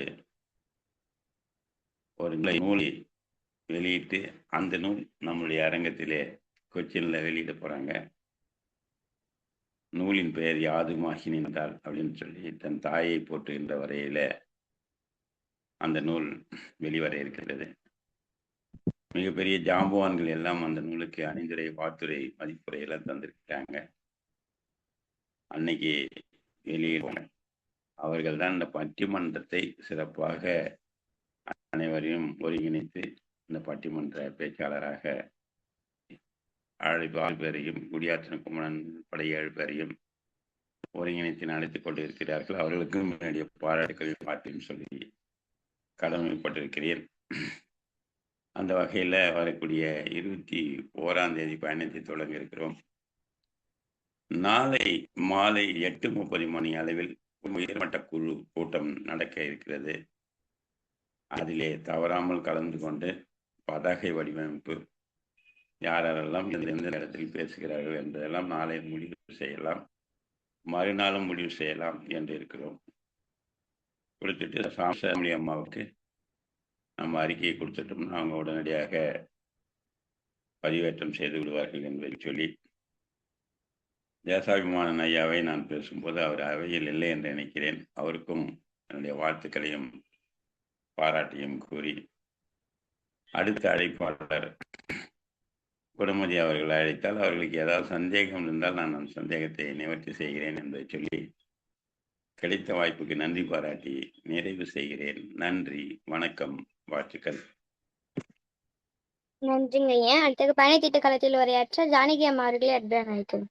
ஒரு நூலை வெளியிட்டு அந்த நூல் நம்முடைய அரங்கத்திலே கொச்சின்ல வெளியிட போறாங்க. நூலின் பெயர் யாதுமாகி நின்றால் அப்படின்னு சொல்லி தன் தாயை போற்றுகின்ற வரையில அந்த நூல் வெளிவர இருக்கிறது. மிகப்பெரிய ஜாம்பவான்கள் எல்லாம் அந்த நூலுக்கு அணிந்துரை, வாழ்த்துரை, மதிப்புரை எல்லாம் தந்திருக்காங்க. அன்னைக்கு வெளியிடுவாங்க. அவர்கள் தான் இந்த பட்டிமன்றத்தை சிறப்பாக அனைவரையும் ஒருங்கிணைத்து இந்த பட்டிமன்ற பேச்சாளராக அழைப்பு 6 பேரையும், குடியாற்றின குமரன் படை 7 பேரையும் ஒருங்கிணைத்து நடத்தி கொண்டு இருக்கிறார்கள். அவர்களுக்கும் என்னுடைய பாராட்டுக்களை பாட்டையும் சொல்லி கடமைப்பட்டிருக்கிறேன். அந்த வகையில் வரக்கூடிய 21ஆம் தேதி பயணத்தை தொடங்க இருக்கிறோம். நாளை மாலை 8:30 மணி அளவில் உயர்மட்ட குழு கூட்டம் நடக்க இருக்கிறது. அதிலே தவறாமல் கலந்து கொண்டு பதாகை வடிவமைப்பு யாரெல்லாம் எந்த இடத்தில் பேசுகிறார்கள் என்பதெல்லாம் நாளை முடிவு செய்யலாம், மறுநாளும் முடிவு செய்யலாம் என்று இருக்கிறோம். கொடுத்துட்டு சாமி அம்மாவுக்கு நம்ம அறிக்கையை கொடுத்துட்டோம்னா அவங்க உடனடியாக பதிவேற்றம் செய்து விடுவார்கள் என்பதை சொல்லி, தேசாபிமானன் ஐயாவை நான் பேசும்போது அவர் அவையில் இல்லை என்று நினைக்கிறேன். அவருக்கும் என்னுடைய வாழ்த்துக்களையும் பாராட்டியும் கூறி, அடுத்த அழைப்பாளர் குணமதி அவர்கள் அழைத்தால் அவர்களுக்கு ஏதாவது சந்தேகம் இருந்தால் நான் அந்த சந்தேகத்தை நிவர்த்தி செய்கிறேன் என்பதை சொல்லி, கிடைத்த வாய்ப்புக்கு நன்றி பாராட்டி நிறைவு செய்கிறேன். நன்றி, வணக்கம், வாழ்த்துக்கள். நன்றிங்க ஐயா. அடுத்தது பயணத்திட்ட காலத்தில் உரையாற்ற ஜானகி அம்மா அவர்களை அன்புடன் அழைக்கிறோம்.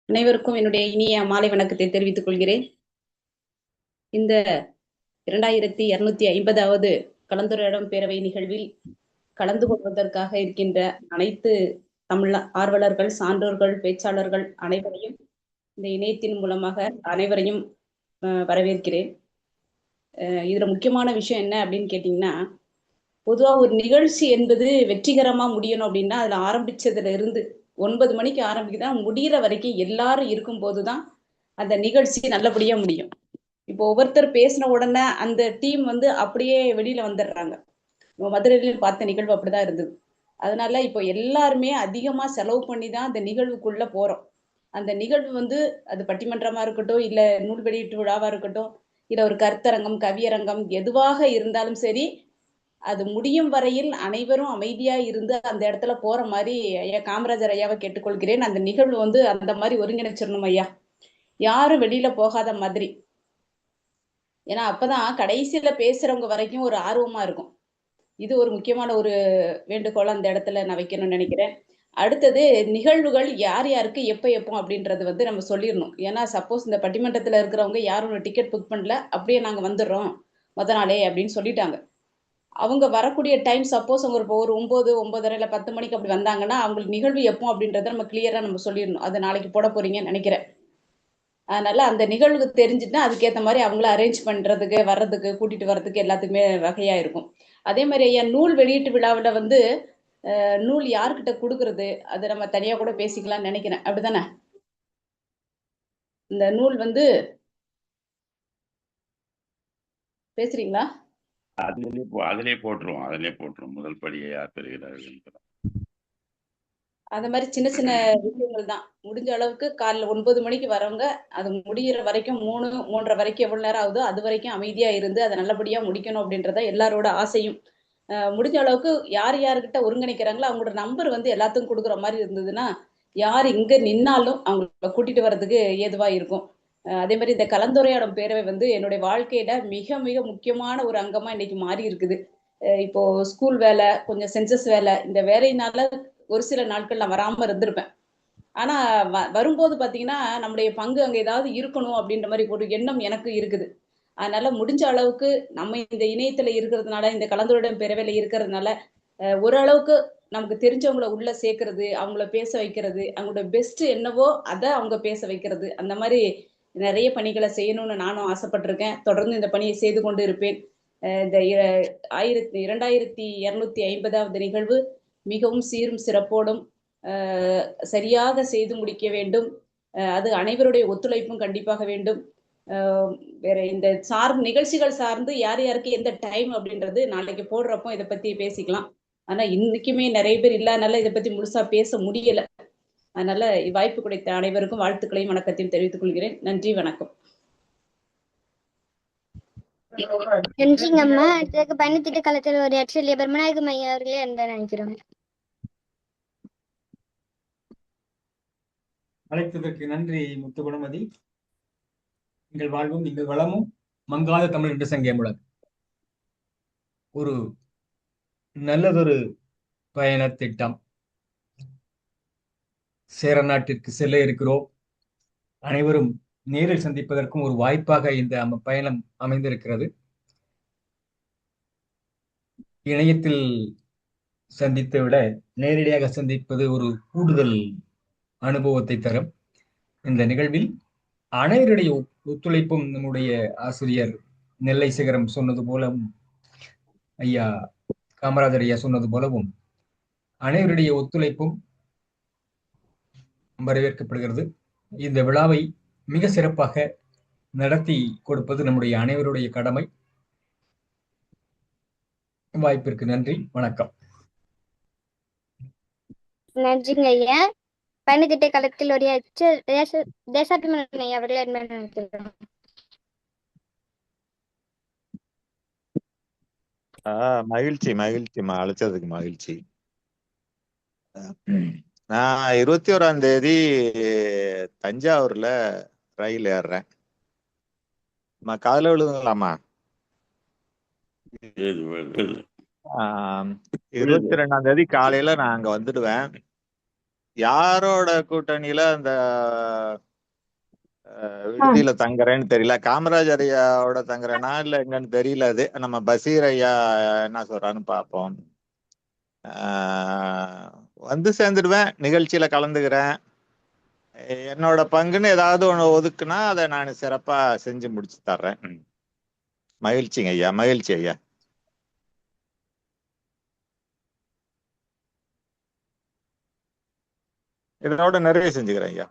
அனைவருக்கும் என்னுடைய இனிய மாலை வணக்கத்தை தெரிவித்துக் கொள்கிறேன். இந்த 2250வது கலந்துரையாடும் பேரவை நிகழ்வில் கலந்து கொள்வதற்காக இருக்கின்ற அனைத்து தமிழ் ஆர்வலர்கள், சான்றோர்கள், பேச்சாளர்கள் அனைவரையும் இந்த இணையத்தின் மூலமாக அனைவரையும் வரவேற்கிறேன். இதுல முக்கியமான விஷயம் என்ன அப்படின்னு கேட்டீங்கன்னா, பொதுவா ஒரு நிகழ்ச்சி என்பது வெற்றிகரமா முடியணும் அப்படின்னா அதுல ஆரம்பிச்சதுல இருந்து 9 மணிக்கு ஆரம்பிக்குதான் முடிகிற வரைக்கும் எல்லாரும் இருக்கும் போதுதான் அந்த நிகழ்ச்சி நல்லபடியா முடியும். இப்போ ஒவ்வொருத்தர் பேசின உடனே அந்த டீம் அப்படியே வெளியில வந்துடுறாங்க. மதுரையிலும் பார்த்த நிகழ்வு அப்படிதான் இருந்தது. அதனால இப்போ எல்லாருமே அதிகமா செலவு பண்ணி தான் அந்த நிகழ்வுக்குள்ள போறோம். அந்த நிகழ்வு அது பட்டிமன்றமா இருக்கட்டும், இல்ல நூல் வெளியீட்டு விழாவா இருக்கட்டும், இல்ல ஒரு கருத்தரங்கம், கவியரங்கம், எதுவாக இருந்தாலும் சரி, அது முடியும் வரையில் அனைவரும் அமைதியா இருந்து அந்த இடத்துல போற மாதிரி ஐயா காமராஜர் ஐயாவை கேட்டுக்கொள்கிறேன். அந்த நிகழ்வு அந்த மாதிரி ஒருங்கிணைச்சிடணும் ஐயா, யாரும் வெளியில போகாத மாதிரி. ஏன்னா அப்பதான் கடைசியில பேசுறவங்க வரைக்கும் ஒரு ஆர்வமா இருக்கும். இது ஒரு முக்கியமான ஒரு வேண்டுகோள் அந்த இடத்துல நான் வைக்கணும்னு நினைக்கிறேன். அடுத்தது, நிகழ்வுகள் யார் யாருக்கு எப்போ அப்படின்றது நம்ம சொல்லிடணும். ஏன்னா சப்போஸ் இந்த பட்டிமன்றத்துல இருக்கிறவங்க யாரும் டிக்கெட் புக் பண்ணல, அப்படியே நாங்க வந்துடுறோம் முத நாளே அப்படின்னு சொல்லிட்டாங்க. அவங்க வரக்கூடிய டைம் சப்போஸ் அவங்க ஒரு 9, 9:30 இல்ல 10 மணிக்கு அப்படி வந்தாங்கன்னா அவங்களுக்கு நிகழ்வு எப்போ அப்படின்றத நம்ம கிளியரா நம்ம சொல்லிடணும். அது நாளைக்கு போட போறீங்கன்னு நினைக்கிறேன். அதனால அந்த நிகழ்வு தெரிஞ்சுட்டா அதுக்கேற்ற மாதிரி அவங்கள அரேஞ்ச் பண்றதுக்கு, வர்றதுக்கு, கூட்டிட்டு வர்றதுக்கு எல்லாத்துக்குமே வகையா இருக்கும். அதே மாதிரி ஐயா நூல் வெளியீட்டு விழாவில் நூல் யாருக்கிட்ட கொடுக்கறது, அது நம்ம தனியா கூட பேசிக்கலாம்னு நினைக்கிறேன். அப்படிதானே? இந்த நூல் பேசுறீங்களா? அதிலே போட்டுருவோம் முதல் படியை யார் பெறுகிறார்கள். அந்த மாதிரி சின்ன சின்ன விஷயங்கள் தான். முடிஞ்ச அளவுக்கு காலைல 9 மணிக்கு வரவங்க அது முடிகிற வரைக்கும் 3, 3:30 வரைக்கும் எவ்வளவு நேரம் ஆகுதோ அது வரைக்கும் அமைதியா இருந்து அதை நல்லபடியா முடிக்கணும் அப்படின்றத எல்லாரோட ஆசையும். முடிஞ்ச அளவுக்கு யார் யாருக்கிட்ட ஒருங்கிணைக்கிறாங்களோ அவங்களோட நம்பர் எல்லாத்துக்கும் கொடுக்குற மாதிரி இருந்ததுன்னா யார் இங்க நின்னாலும் அவங்கள கூட்டிட்டு வர்றதுக்கு ஏதுவா இருக்கும். அதே மாதிரி இந்த கலந்துரையாடும் பேரவை என்னுடைய வாழ்க்கையில மிக மிக முக்கியமான ஒரு அங்கமா இன்னைக்கு மாறி இருக்குது. இப்போ ஸ்கூல் வேலை, கொஞ்சம் சென்சஸ் வேலை, இந்த வேலையினால ஒரு சில நாட்கள் நான் வராம இருந்திருப்பேன். ஆனா வரும்போது பாத்தீங்கன்னா நம்முடைய பங்கு அங்க ஏதாவது இருக்கணும் அப்படின்ற மாதிரி ஒரு எண்ணம் எனக்கு இருக்குது. அதனால முடிஞ்ச அளவுக்கு நம்ம இந்த இணையத்துல இருக்கிறதுனால, இந்த கலந்துரையாடும் பேரவையில இருக்கிறதுனால ஓரளவுக்கு நமக்கு தெரிஞ்சவங்கள உள்ள சேர்க்கறது, அவங்கள பேச வைக்கிறது, அவங்களோட பெஸ்ட் என்னவோ அதை அவங்க பேச வைக்கிறது, அந்த மாதிரி நிறைய பணிகளை செய்யணும்னு நானும் ஆசைப்பட்டிருக்கேன். தொடர்ந்து இந்த பணியை செய்து கொண்டு இருப்பேன். இந்த 2250வது நிகழ்வு மிகவும் சீரும் சிறப்போடும் சரியாக செய்து முடிக்க வேண்டும். அது அனைவருடைய ஒத்துழைப்பும் கண்டிப்பாக வேண்டும். வேற இந்த நிகழ்ச்சிகள் சார்ந்து யார் யாருக்கு எந்த டைம் அப்படின்றது நாளைக்கு போடுறப்போ இதை பத்தி பேசிக்கலாம். ஆனா இன்னைக்குமே நிறைய பேர் இல்லாதனால இதை பத்தி முழுசா பேச முடியல. அதனால வாய்ப்பு கிடைத்த அனைவருக்கும் வாழ்த்துக்களையும் வணக்கத்தையும் தெரிவித்துக் கொள்கிறேன். நன்றி, வணக்கம். நன்றிங்கம்மா. அடுத்ததுக்கு பயணத்திட்ட காலத்தில் உரையாற்ற பிரம்மநாயகம் ஐயா அவர்களே அன்புடன் நினைக்கிறோம். அழைத்ததற்கு நன்றி முத்துகுணமதி. எங்கள் வாழ்வும் எங்கள் வளமும் மங்காத தமிழ் என்று சங்கே முழங்க. ஒரு நல்லதொரு பயண திட்டம். சேர நாட்டிற்கு செல்ல இருக்கிறோம். அனைவரும் நேரில் சந்திப்பதற்கும் ஒரு வாய்ப்பாக இந்த பயணம் அமைந்திருக்கிறது. இணையத்தில் சந்தித்தை விட நேரடியாக சந்திப்பது ஒரு கூடுதல் அனுபவத்தை தரும். இந்த நிகழ்வில் அனைவருடைய ஒத்துழைப்பும் நம்முடைய ஆசிரியர் நெல்லை சிகரம் சொன்னது போலவும், ஐயா காமராஜர் ஐயா சொன்னது போலவும் அனைவருடைய ஒத்துழைப்பும் வரவேற்கப்படுகிறது. இந்த விழாவை மிக சிறப்பாக நடத்தி கொடுப்பது நம்முடைய அனைவருடைய கடமை. வாய்ப்பிற்கு நன்றி, வணக்கம். நன்றிங்க ஐயா. பயணத்திட்ட காலத்தில் ஒரு தேசாபிமான ஐயா அவர்களை அன்புடன் நினைக்கிறோம். மகிழ்ச்சிமா, அழைச்சதுக்கு மகிழ்ச்சி. நான் 21ஆம் தேதி தஞ்சாவூர்ல ரயில் ஏறுறேன். காதல விழுதுங்களாமா? 22ஆம் தேதி காலையில நான் அங்க வந்துடுவேன். யாரோட கூட்டணியில அந்த விடுதியில தங்குறேன்னு தெரியல. காமராஜர் ஐயாவோட தங்குறேன்னா இல்ல எங்கன்னு தெரியல. அது நம்ம பசீர் ஐயா என்ன சொல்றான்னு பார்ப்போம். வந்து சேர்ந்துடுவேன், நிகழ்ச்சியில கலந்துக்கிறேன். என்னோட பங்குன்னு ஏதாவது ஒண்ணு ஒதுக்குனா அதை நான் சிறப்பா செஞ்சு முடிச்சு தர்றேன். மகிழ்ச்சிங்க ஐயா, மகிழ்ச்சி ஐயா. இதோட நிறைய செஞ்சுக்கிறேன் ஐயா.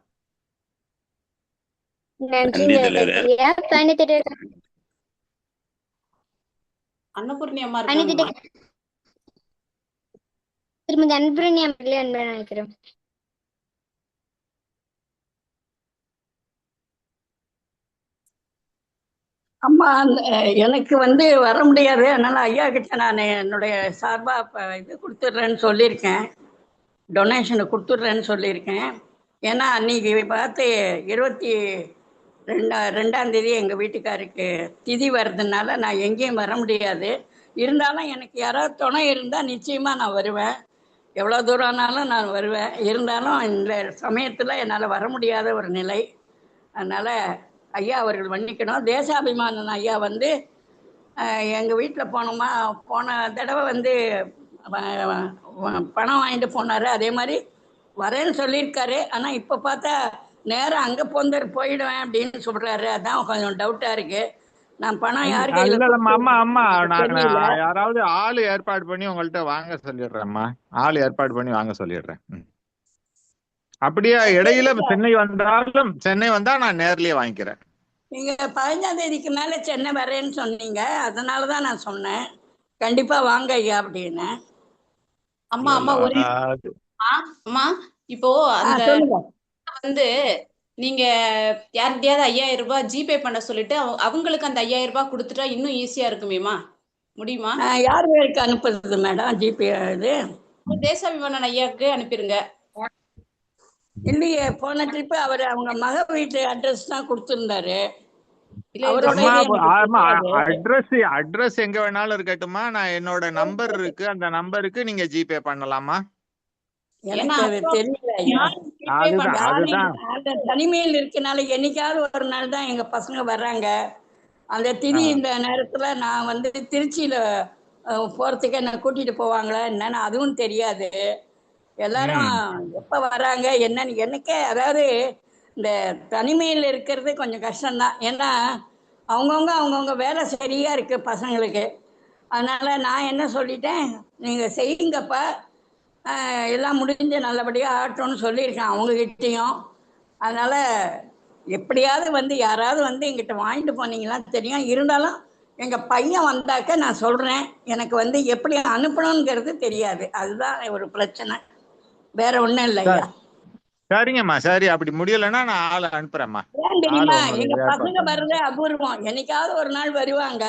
நன்றிங்க ஐயா. பயணத்திட்ட அன்னபூர்ணி அம்மா பயணத்திட்ட இருக்காங்க. திருமதி அன்புரணி அவர்களை அன்புடன் நினைக்கிறோம். அம்மா, எனக்கு வந்து வர முடியாது. அதனால ஐயா கிட்ட நான் என்னுடைய சார்பா இது கொடுத்துட்றேன்னு சொல்லியிருக்கேன். டொனேஷனை கொடுத்துட்றேன்னு சொல்லியிருக்கேன். ஏன்னா அன்னைக்கு பார்த்து 22ஆம் தேதி எங்கள் வீட்டுக்காருக்கு திதி வர்றதுனால நான் எங்கேயும் வர முடியாது. இருந்தாலும் எனக்கு யாராவது துணை இருந்தால் நிச்சயமாக நான் வருவேன். எவ்வளோ தூரம்னாலும் நான் வருவேன். இருந்தாலும் இந்த சமயத்தில் என்னால் வர முடியாத ஒரு நிலை. அதனால் ஐயா அவர்கள் மன்னிக்கணும். தேசாபிமானன் ஐயா வந்து எங்கள் வீட்டில் போன தடவை வந்து பணம் வாங்கிட்டு போனார். அதே மாதிரி வரேன்னு சொல்லியிருக்காரு. ஆனால் இப்போ பார்த்தா நேரம் அங்கே போயிடுவேன் அப்படின்னு சொல்கிறாரு. அதான் கொஞ்சம் டவுட்டாக இருக்குது. நான் பணம் யாரு கையில் யாராவது ஆளு ஏற்பாடு பண்ணி உங்கள்கிட்ட வாங்க சொல்லிடுறேன்மா. ஆள் ஏற்பாடு பண்ணி வாங்க சொல்லிடுறேன். அப்படியே இடையில சென்னை வந்தா நான் நேர்லயே வாங்கிக்கிறேன். நீங்க 15ஆம் தேதிக்கு மேல சென்னை வரேன்னு சொன்னீங்க. அதனாலதான் நான் சொன்னேன் கண்டிப்பா வாங்க ஐயா அப்படின்னு. அம்மா அம்மா இப்போ அந்த வந்து நீங்க யார்கிட்டயாவது 5000 ரூபாய் ஜிபே பண்ண சொல்லிட்டு அவங்களுக்கு அந்த 5000 ரூபாய் கொடுத்துட்டா இன்னும் ஈஸியா இருக்குமேமா? முடியுமா? யார் பேருக்கு அனுப்புறது மேடம் ஜிபே? இது தேசாபிமானன் ஐயாவுக்கு அனுப்பிடுங்க. இல்லையே, போன ட்ரிப்பு அவர் அவங்க மக வீட்டு அட்ரஸ் தான் கொடுத்துருந்தாரு. அட்ரஸ் எங்க வேணாலும் இருக்கட்டுமா. நான் என்னோட நம்பர் இருக்கு, அந்த நம்பருக்கு நீங்க ஜிபே பண்ணலாமா? எனக்கு அது தெரியல ஐயா. தனிமையில் இருக்கனால என்னைக்காவது ஒரு நாள் தான் எங்க பசங்க வர்றாங்க. அந்த திதி இந்த நேரத்துல நான் வந்து திருச்சியில போறதுக்கு என்ன கூட்டிட்டு போவாங்களா என்னன்னு அதுவும் தெரியாது. எல்லாரும் எப்ப வராங்க என்னன்னு எனக்கே, அதாவது இந்த தனிமையில் இருக்கிறது கொஞ்சம் கஷ்டம்தான். ஏன்னா அவங்கவுங்க வேலை சரியா இருக்கு பசங்களுக்கு. அதனால நான் என்ன சொல்லிட்டேன், நீங்க செய்யுங்கப்பா, எல்லாம் முடிஞ்சு நல்லபடியாக ஆட்டோன்னு சொல்லியிருக்கேன் அவங்ககிட்டையும். அதனால எப்படியாவது வந்து யாராவது வந்து எங்கிட்ட வாங்கிட்டு போனீங்களான்னு தெரியும். இருந்தாலும் எங்கள் பையன் வந்தாக்க நான் சொல்கிறேன். எனக்கு வந்து எப்படி அனுப்பணுங்கிறது தெரியாது. அதுதான் ஒரு பிரச்சனை, வேற ஒன்றும் இல்லையா. சரிங்கம்மா, சரி. அப்படி முடியலன்னா நான் ஆளை அனுப்புறேம்மா. ஏன் தெரியுமா, எங்க பசங்க வர்றதே அபூர்வம். என்னைக்காவது ஒரு நாள் வருவாங்க,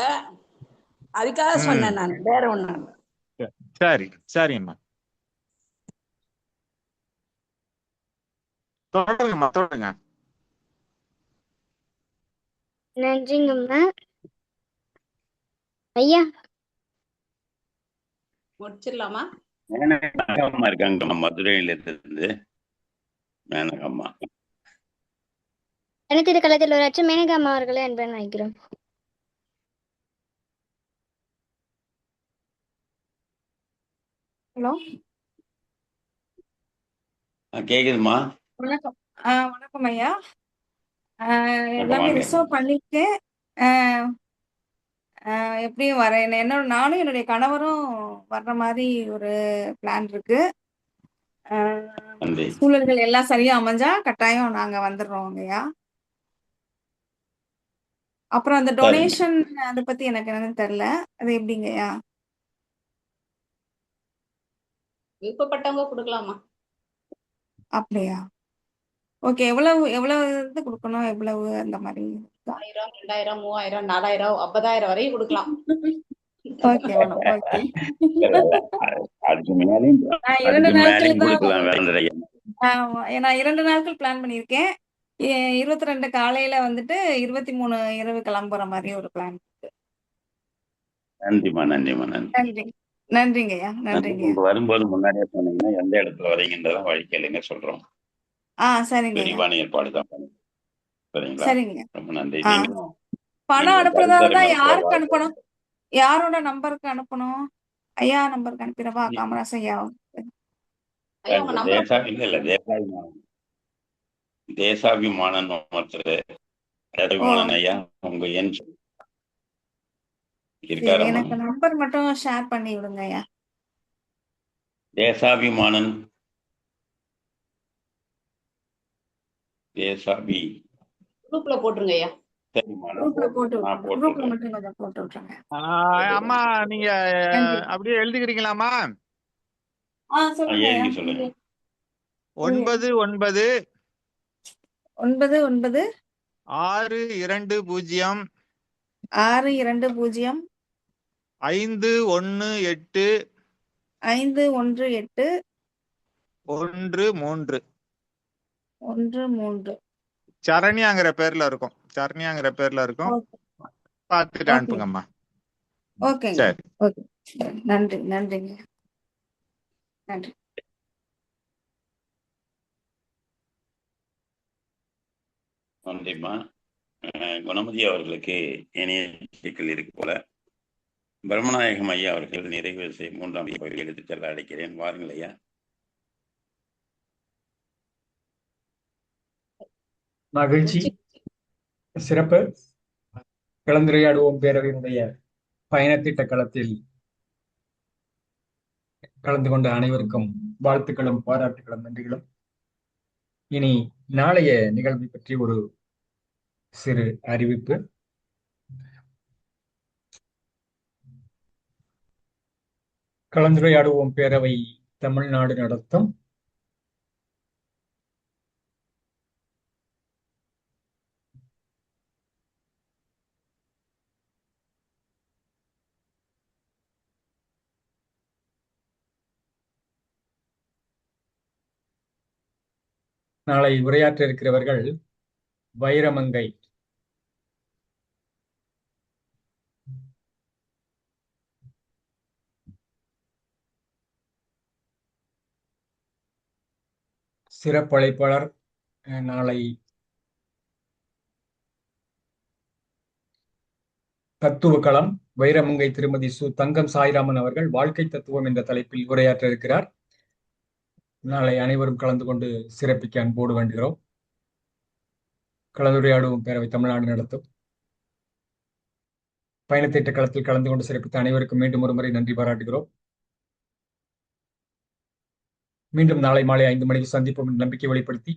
அதுக்காக சொன்னேன் நான், வேற ஒண்ணும் இல்லை. சரி, சரிங்கம்மா. தொடருங்கம்மா, தொடருங்க. நன்றிங்கம்மா. ஐயா முடிச்சிடலாமா? மேனகம்மா இருக்காங்க மதுரையில இருந்து. மேனகம்மா பயணத்திட்ட களத்தில் உரையாற்றும் மேனகா அம்மா அவர்களை அன்புடன் அழைக்கிறோம். ஹலோ, கேக்குதுமா? வணக்கம். வணக்கம் ஐயா. வணக்கம், எல்லாமே வாங்க. ரிசர்வ் பண்ணிருக்கேன். ஆஹ் எப்படியும் வரேன். என்னோட நானும் என்னுடைய கணவரும் வர்ற மாதிரி ஒரு பிளான் இருக்கு. நன்றி. சூழல்கள் எல்லாம் சரியா அமைஞ்சா கட்டாயம் நாங்க வந்துடுறோம் ஐயா. அப்புறம் அந்த சரிங்க. டொனேஷன் அதை பத்தி எனக்கு என்னன்னு தெரியல. அது எப்படிங்க ஐயா? விருப்பப்பட்டவங்க கொடுக்கலாமா? அப்படியா? ஓகே. எவ்வளவு எவ்வளவு இது கொடுக்கணும்? எவ்வளவு அந்த மாதிரி? 1000, 2000, 3000, 4000, 50,000 வரையும் கொடுக்கலாம். Okay madam. ஓகே. இல்ல, இல்ல. அதுக்கு மேலேயும் நான் 2 அதுக்கு நாட்கள் மேலேயும் தான். கொடுக்கலாம். வேற ஆமா. நான் 2 நாட்கள் பிளான் பண்ணியிருக்கேன். 22 காலையில வந்துட்டு 23 இரவு கிளம்புற மாதிரி ஒரு பிளான் இருக்கு. நன்றிம்மா, நன்றிம்மா, நன்றி. நன்றி. நன்றிங்கய்யா. நன்றி. நன்றிங்கய்யா. நீங்க வரும்போது முன்னாடியே சொன்னீங்கன்னா எந்த இடத்துல வரீங்கன்றதான் வழி கேளுங்க, சொல்றோம். சரிங்கய்யா. விரிவான ஏற்பாடு தான் பண்ணுங்க. சரிங்களா? சரிங்க. ரொம்ப நன்றி. ஆ. நீங்களும் பணம் நீங்க அனுப்புறதா இருந்தா கருத்தரங்களை யாருக்கு சிறப்பாக அனுப்பணும்? யாரோட நம்பருக்கு அனுப்பணும்? ஐயா நம்பருக்கு அனுப்பிடவா? நீ- காமராஜ் ஐயா. ஐயா உங்க நம்பர் தேசாபிமானன் ஒருத்தர் அபிமானன் ஐயா, உங்க எண் சரி, இருக்காரம்மா? எனக்கு நம்பர் மட்டும் ஷேர் பண்ணி விடுங்க ஐயா. தேசாபிமானன், தேசாபி. குரூப்ல போட்டுருங்க ஐயா. சரிம்மா, குரூப்ல போட்டு நான் விட்டுருங்க. குரூப்ல போட்டுடுறேன். மட்டும் கொஞ்சம் போட்டு விட்டுருங்க. அம்மா நீங்க நன்றி. அப்படியே எழுதிக்கிறீங்களாம்மா? சொல்லுங்க ஐயா. எழுதி சொல்லுங்க. 99 99 620 620 518 518 13. 13. சரண்யாங்கிற பேர்ல இருக்கும். ஓகே. பார்த்துட்டு ஓகே. அனுப்புங்கம்மா. ஓகேங்க. சரி. ஓகே. நன்றி. நன்றிங்க. நன்றி. நன்றிம்மா. குணமதி அவர்களுக்கு இணைய சிக்கல் இருக்கு போல. பிரம்மநாயகம் ஐயா அவர்கள் நிறைவு செய்ய 3ஆம் பகுதியில் எடுத்துச் செல்ல அழைக்கிறேன். வாருங்கள் ஐயா. மகிழ்ச்சி, சிறப்பு. கலந்துரையாடுவோம் பேரவையினுடைய பயணத்திட்ட களத்தில் கலந்து கொண்ட அனைவருக்கும் வாழ்த்துக்களும் பாராட்டுகளும் நன்றிகளும். இனி நாளைய நிகழ்வை பற்றி ஒரு சிறு அறிவிப்பு. கலந்துரையாடுவோம் பேரவை தமிழ்நாடு நடத்தும் நாளை உரையாற்ற இருக்கிறவர்கள் வைரமங்கை சிறப்பழைப்பாளர். நாளை தத்துவ களம் வைரமங்கை திருமதி சு தங்கம் சாய்ராமன் அவர்கள் வாழ்க்கை தத்துவம் என்ற தலைப்பில் உரையாற்ற இருக்கிறார். நாளை அனைவரும் கலந்து கொண்டு சிறப்பிக்க அன்போடு வேண்டுகிறோம். கலந்துரையாடுவோம் பேரவை தமிழ்நாடு நடத்தும் பயணத்திட்ட களத்தில் கலந்து கொண்டு சிறப்பித்த அனைவருக்கும் மீண்டும் ஒரு முறை நன்றி பாராட்டுகிறோம். மீண்டும் நாளை மாலை 5 மணிக்கு சந்திப்போம் நம்பிக்கை வெளிப்படுத்தி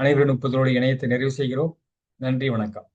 அனைவரும் 30 இணையத்தை நிறைவு செய்கிறோம். நன்றி, வணக்கம்.